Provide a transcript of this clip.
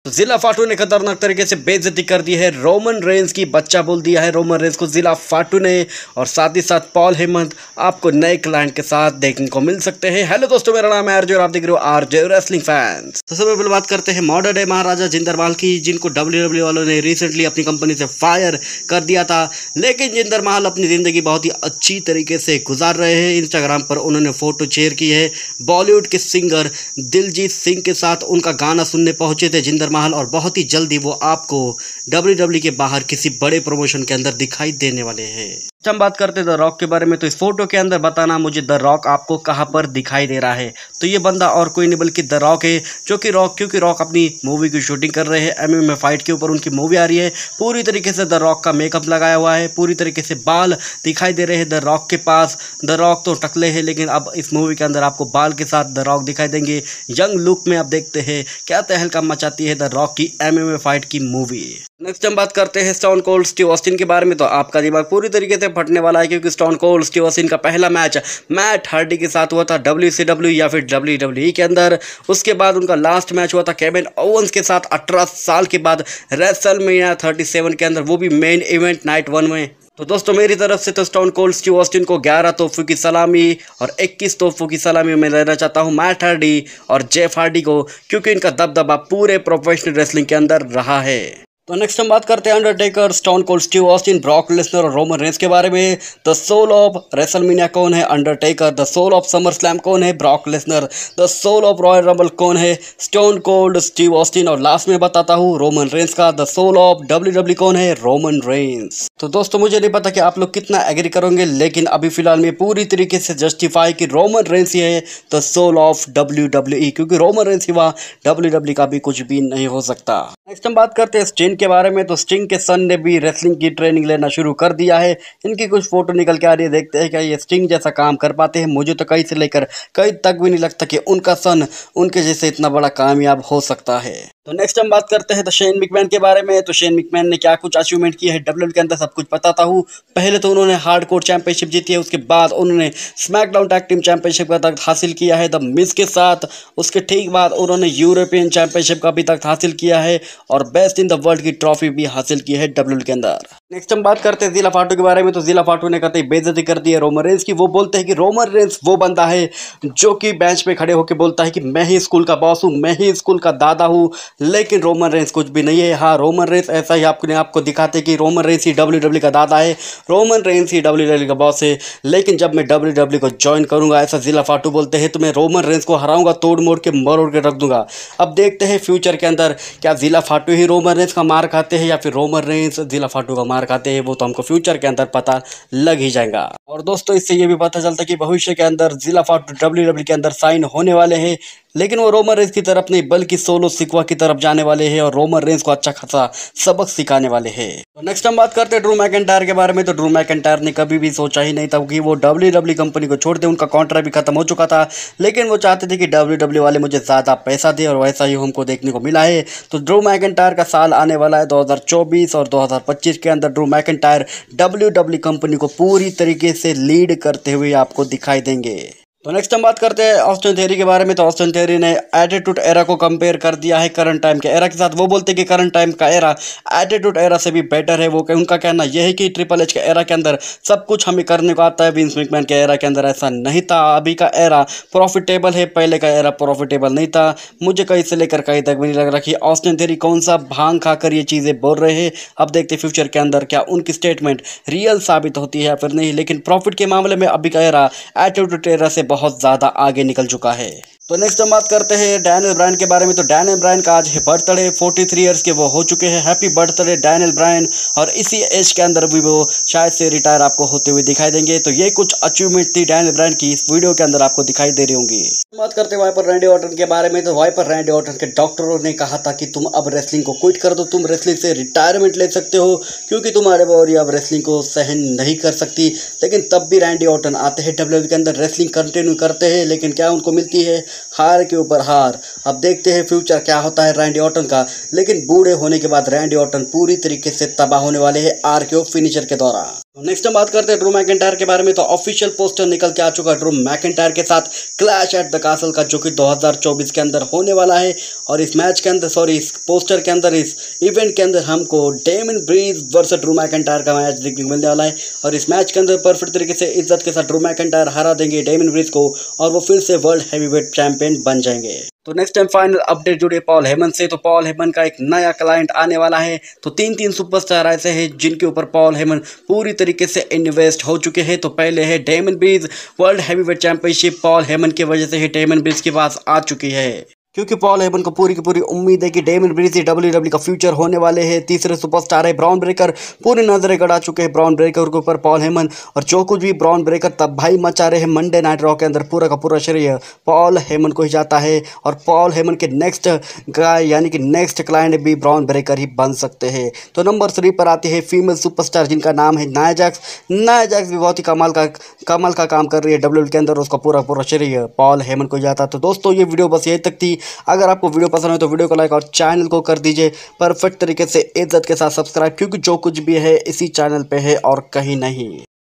जिला फाटू ने खतरनाक तरीके से बेइज्जती कर दी है रोमन रेंस की। बच्चा बोल दिया है रोमन रेंस को जिला फाटू ने। और साथ ही साथ पॉल हेमंत आपको नए क्लाइंट के साथ देखने को मिल सकते हैं। हेलो दोस्तों, मेरा नाम है आरजे और आप देख रहे हो आरजे रेसलिंग फैंस। तो सबसे पहले बात करते हैं मॉडर्न डे महाराजा जिंदर महल की, जिनको डब्ल्यूडब्ल्यूई वालों ने रिसेंटली अपनी कंपनी से फायर कर दिया था। लेकिन जिंदर महल अपनी जिंदगी बहुत ही अच्छी तरीके से गुजार रहे हैं। इंस्टाग्राम पर उन्होंने फोटो शेयर की है बॉलीवुड के सिंगर दिलजीत सिंह के साथ। उनका गाना सुनने पहुंचे थे जिंदर महल और बहुत ही जल्दी वो आपको डब्ल्यूडब्ल्यूई के बाहर किसी बड़े प्रमोशन के अंदर दिखाई देने वाले हैं। हम बात करते हैं द रॉक के बारे में, तो इस फोटो के अंदर बताना मुझे द रॉक आपको कहां पर दिखाई दे रहा है। तो ये बंदा और कोई नहीं बल्कि द रॉक है, जो कि क्योंकि रॉक अपनी मूवी की शूटिंग कर रहे हैं। एमएमए फाइट के ऊपर उनकी मूवी आ रही है। पूरी तरीके से द रॉक का मेकअप लगाया हुआ है, पूरी तरीके से बाल दिखाई दे रहे हैं द रॉक के पास। द रॉक तो टकले हैं, लेकिन अब इस मूवी के अंदर आपको बाल के साथ द रॉक दिखाई देंगे यंग लुक में। आप देखते हैं क्या तहलका मचाती है द रॉक की एमएमए फाइट की मूवी। नेक्स्ट हम बात करते हैं स्टोन कोल्ड स्टीव ऑस्टिन के बारे में। तो आपका दिमाग पूरी तरीके से फटने वाला है, क्योंकि स्टोन कोल्ड स्टीव ऑस्टिन का पहला मैच मैट हार्डी के साथ हुआ था WCW या फिर WWE के अंदर। उसके बाद उनका लास्ट मैच हुआ था केविन ओवेंस के साथ 18 साल के बाद रेसलमेनिया 37 के अंदर, वो भी मेन इवेंट नाइट 1 में। तो दोस्तों मेरी तरफ से तो स्टोन कोल्ड स्टीव ऑस्टिन को 11 तोहफों की सलामी और 21 तोहफों की सलामी मैं देना चाहता हूं मैट हार्डी और जेफ हार्डी को, क्योंकि इनका दबदबा पूरे प्रोफेशनल रेसलिंग के अंदर रहा है। तो नेक्स्ट हम बात करते हैं Undertaker, Stone Cold Steve Austin, Brock Lesnar और रोमन रेंस के बारे में। द सोल ऑफ रेसलमेनिया कौन है? Undertaker. The soul of SummerSlam कौन है? Brock Lesnar. The soul of Royal Rumble कौन है? Stone Cold Steve Austin. और लास्ट में बताता हूँ रोमन रेंस का द सोल ऑफ WWE कौन है? Roman Reigns. तो दोस्तों मुझे नहीं पता कि आप लोग कितना एग्री करोगे, लेकिन अभी फिलहाल में पूरी तरीके से जस्टिफाई कि रोमन रेंस ही है द सोल ऑफ WWE, क्योंकि रोमन रेंस सिवा WWE का भी कुछ भी नहीं हो सकता। नेक्स्ट हम बात करते हैं स्टिंग के बारे में। तो स्टिंग के सन ने भी रेसलिंग की ट्रेनिंग लेना शुरू कर दिया है। इनकी कुछ फोटो निकल के आ रही है, देखते हैं क्या ये स्टिंग जैसा काम कर पाते हैं। मुझे तो कहीं से लेकर कहीं तक भी नहीं लगता कि उनका सन उनके जैसे इतना बड़ा कामयाब हो सकता है। तो नेक्स्ट हम बात करते हैं शेन मैकमैन के बारे में। तो शेन मैकमैन ने क्या कुछ अचीवमेंट किया है WWE के अंदर, सब कुछ बताता हूँ। पहले तो उन्होंने हार्डकोर चैंपियनशिप जीती है, उसके बाद उन्होंने स्मैकडाउन टैग टीम चैंपियनशिप का तख्त हासिल किया है द मिज के साथ। उसके ठीक बाद उन्होंने यूरोपियन चैंपियनशिप का भी तख्त हासिल किया है और बेस्ट इन द वर्ल्ड की ट्रॉफी भी हासिल की है WWE के अंदर। नेक्स्ट हम बात करते हैं जिला फाटू के बारे में। तो जिला फाटू ने कतई बेइज्जती कर दी है रोमन रेंस की। वो बोलते हैं कि रोमन रेंस वो बंदा है जो कि बेंच पे खड़े होकर बोलता है कि मैं ही स्कूल का बॉस हूँ, मैं ही स्कूल का दादा हूँ। लेकिन रोमन रेंस कुछ भी नहीं है। हाँ, रोमन रेंस ऐसा ही आपको दिखाते कि रोमन रेंस ही WWE का दादा है, रोमन रेंस ही WWE का बॉस है। लेकिन जब मैं WWE को ज्वाइन करूंगा, ऐसा जिला फाटू बोलते हैं, तो मैं रोमन रेंस को हराऊंगा, तोड़ मोड़ के मरोड़ के रख दूंगा। अब देखते हैं फ्यूचर के अंदर क्या जिला फाटू ही रोमन रेंस का मार खाते हैं या फिर रोमन रेंस जिला फाटू का मार खाते हैं। वो तो हमको फ्यूचर के अंदर पता लग ही जाएगा। और दोस्तों इससे ये भी पता चलता है कि भविष्य के अंदर जिला फाटू WWE के अंदर साइन होने वाले हैं, लेकिन वो रोमन रेंस की तरफ नहीं बल्कि सोलो सिक्वा की तरफ जाने वाले हैं और रोमन रेंस को अच्छा खासा सबक सिखाने वाले हैं। तो नेक्स्ट हम बात करते हैं ड्रू मैकिंटायर के बारे में। तो ड्रू मैकिंटायर ने कभी भी सोचा ही नहीं था कि वो WWE कंपनी को छोड़ दे। उनका कॉन्ट्रैक्ट भी खत्म हो चुका था, लेकिन वो चाहते थे कि WWE वाले मुझे ज़्यादा पैसा दे, और वैसा ही हमको देखने को मिला है। तो ड्रू मैकिंटायर का साल आने वाला है 2024 और 2025 के अंदर ड्रू मैकिंटायर WWE कंपनी को पूरी तरीके से लीड करते हुए आपको दिखाई देंगे। तो नेक्स्ट हम बात करते हैं ऑस्टिन थियरी के बारे में। तो ऑस्टिन थियरी ने एटीट्यूड एरा को कंपेयर कर दिया है करंट टाइम के एरा के साथ। वो बोलते हैं कि करंट टाइम का एरा एटीट्यूड एरा से भी बेटर है। वो उनका कहना यह है कि ट्रिपल एच के एरा के अंदर सब कुछ हमें करने को आता है, विंस मैकमैन के एरा के अंदर ऐसा नहीं था। अभी का एरा प्रॉफिटेबल है, पहले का एरा प्रॉफिटेबल नहीं था। मुझे कहीं से लेकर कहीं तक भी नहीं लग रहा कि ऑस्टिन थियरी कौन सा भांग खाकर ये चीज़ें बोल रहे हैं। अब देखते फ्यूचर के अंदर क्या उनकी स्टेटमेंट रियल साबित होती है या फिर नहीं। लेकिन प्रॉफिट के मामले में अभी का एरा एटीट्यूड एरा से बहुत ज़्यादा आगे निकल चुका है। तो नेक्स्ट हम बात करते हैं डैनियल ब्रायन के बारे में। तो डैनियल ब्रायन का आज है बर्थडे, 43 ईयर्स के वो हो चुके हैं। Happy birthday Daniel Bryan. और इसी एज के अंदर भी वो शायद से रिटायर आपको होते हुए दिखाई देंगे। तो ये कुछ अचीवमेंट थी डैनियल ब्रायन की, इस वीडियो के अंदर आपको दिखाई दे रही होंगी। बात करते हैं वाइपर रैंडी ऑर्टन के बारे में। तो वाइपर रैंडी ऑर्टन के डॉक्टरों ने कहा था कि तुम अब रेसलिंग को क्विट कर दो, तुम रेसलिंग से रिटायरमेंट ले सकते हो, क्योंकि तुम्हारे बॉडी अब रेसलिंग को सहन नहीं कर सकती। लेकिन तब भी रैंडी ऑर्टन आते हैं WWE के अंदर, रेसलिंग कंटिन्यू करते हैं, लेकिन क्या उनको मिलती है? हार के ऊपर हार। अब देखते हैं फ्यूचर क्या होता है रैंडी ऑर्टन का। लेकिन बूढ़े होने के बाद रैंडी ऑर्टन पूरी तरीके से तबाह होने वाले हैं RKO फिनिशर के द्वारा। नेक्स्ट हम बात करते हैं ड्रू मैकिंटायर के बारे में। तो ऑफिशियल पोस्टर निकल के आ चुका है ड्रू मैकिंटायर के साथ क्लैश एट द कासल का, जो कि 2024 के अंदर होने वाला है। और इस मैच के अंदर इस पोस्टर के अंदर, इस इवेंट के अंदर हमको Damian Priest versus Drew McIntyre का मैच देखने को मिलने वाला है। और इस मैच के अंदर परफेक्ट तरीके से इज्जत के साथ ड्रू मैकिंटायर हरा देंगे डेमन ब्रीज को और वो फिर से वर्ल्ड हैवीवेट चैंपियन बन जाएंगे। तो नेक्स्ट टाइम फाइनल अपडेट जुड़े पॉल हेमन से। तो पॉल हेमन का एक नया क्लाइंट आने वाला है। तो तीन सुपरस्टार ऐसे हैं जिनके ऊपर पॉल हेमन पूरी तरीके से इन्वेस्ट हो चुके हैं। तो पहले है Damian Priest, world heavyweight championship Paul Heyman की वजह से ही डेमन ब्रीज के पास आ चुकी है, क्योंकि पॉल हेमन को पूरी की पूरी उम्मीद है कि डेमन ब्रीज ही WWE का फ्यूचर होने वाले हैं। तीसरे सुपरस्टार है ब्रॉन ब्रेकर, पूरी नजरें गड़ा चुके हैं ब्रॉन ब्रेकर के ऊपर पॉल हेमन। और जो कुछ भी ब्रॉन ब्रेकर तब भाई मचा रहे हैं मंडे नाइट रॉ के अंदर, पूरा का पूरा श्रेय पॉल हेमन को ही जाता है। और पॉल हेमन के नेक्स्ट गाय यानी कि नेक्स्ट क्लाइंट भी ब्रॉन ब्रेकर ही बन सकते हैं। तो नंबर 3 पर आती है फीमेल सुपरस्टार जिनका नाम है नाया जैक्स। नाया जैक्स भी बहुत ही कमाल का काम कर रही है WWE के अंदर, उसका पूरा पूरा श्रेय पॉल हेमन को जाता है। तो दोस्तों ये वीडियो बस यही तक थी। अगर आपको वीडियो पसंद है तो वीडियो को लाइक और चैनल को कर दीजिए परफेक्ट तरीके से इज्जत के साथ सब्सक्राइब, क्योंकि जो कुछ भी है इसी चैनल पे है और कहीं नहीं।